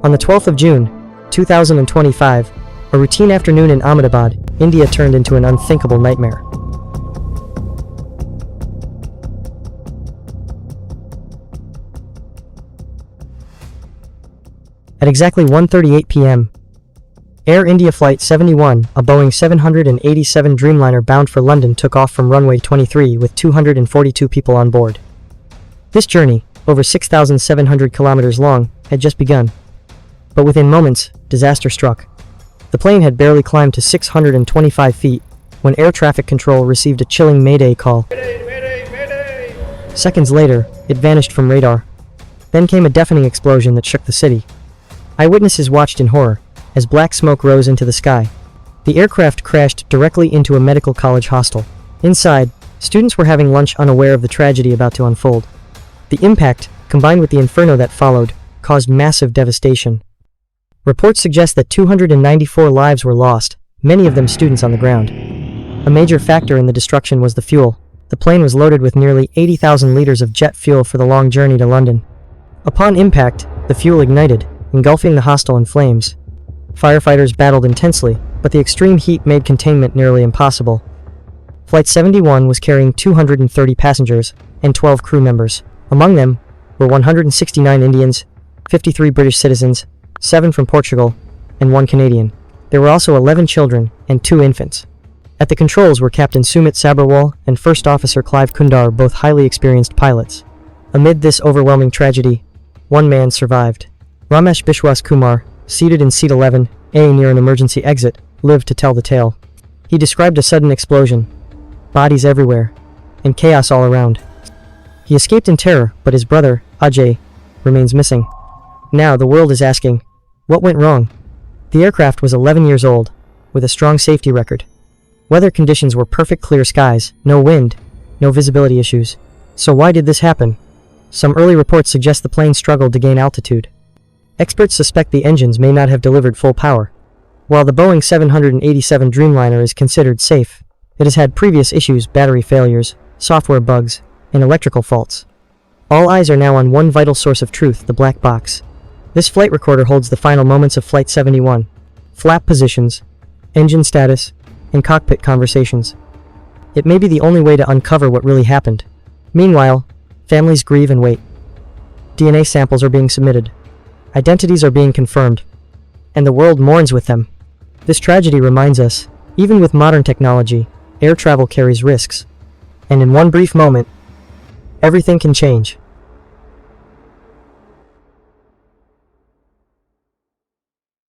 On the 12th of June, 2025, a routine afternoon in Ahmedabad, India turned into an unthinkable nightmare. At exactly 1:38 p.m., Air India Flight 71, a Boeing 787 Dreamliner bound for London, took off from runway 23 with 242 people on board. This journey, over 6,700 kilometers long, had just begun. But within moments, disaster struck. The plane had barely climbed to 625 feet when air traffic control received a chilling Mayday call. Mayday, Mayday, Mayday! Seconds later, it vanished from radar. Then came a deafening explosion that shook the city. Eyewitnesses watched in horror as black smoke rose into the sky. The aircraft crashed directly into a medical college hostel. Inside, students were having lunch, unaware of the tragedy about to unfold. The impact, combined with the inferno that followed, caused massive devastation. Reports suggest that 294 lives were lost, many of them students on the ground. A major factor in the destruction was the fuel. The plane was loaded with nearly 80,000 liters of jet fuel for the long journey to London. Upon impact, the fuel ignited, engulfing the hostel in flames. Firefighters battled intensely, but the extreme heat made containment nearly impossible. Flight 71 was carrying 230 passengers and 12 crew members. Among them were 169 Indians, 53 British citizens, 7 from Portugal, and 1 Canadian. There were also 11 children and 2 infants. At the controls were Captain Sumit Sabharwal and First Officer Clive Kundar, both highly experienced pilots. Amid this overwhelming tragedy, one man survived. Ramesh Bishwas Kumar, seated in seat 11A near an emergency exit, lived to tell the tale. He described a sudden explosion, bodies everywhere, and chaos all around. He escaped in terror, but his brother, Ajay, remains missing. Now the world is asking, what went wrong? The aircraft was 11 years old, with a strong safety record. Weather conditions were perfect, clear skies, no wind, no visibility issues. So why did this happen? Some early reports suggest the plane struggled to gain altitude. Experts suspect the engines may not have delivered full power. While the Boeing 787 Dreamliner is considered safe, it has had previous issues, battery failures, software bugs, and electrical faults. All eyes are now on one vital source of truth, the black box. This flight recorder holds the final moments of Flight 71, flap positions, engine status, and cockpit conversations. It may be the only way to uncover what really happened. Meanwhile, families grieve and wait. DNA samples are being submitted. Identities are being confirmed. And the world mourns with them. This tragedy reminds us, even with modern technology, air travel carries risks. And in one brief moment, everything can change.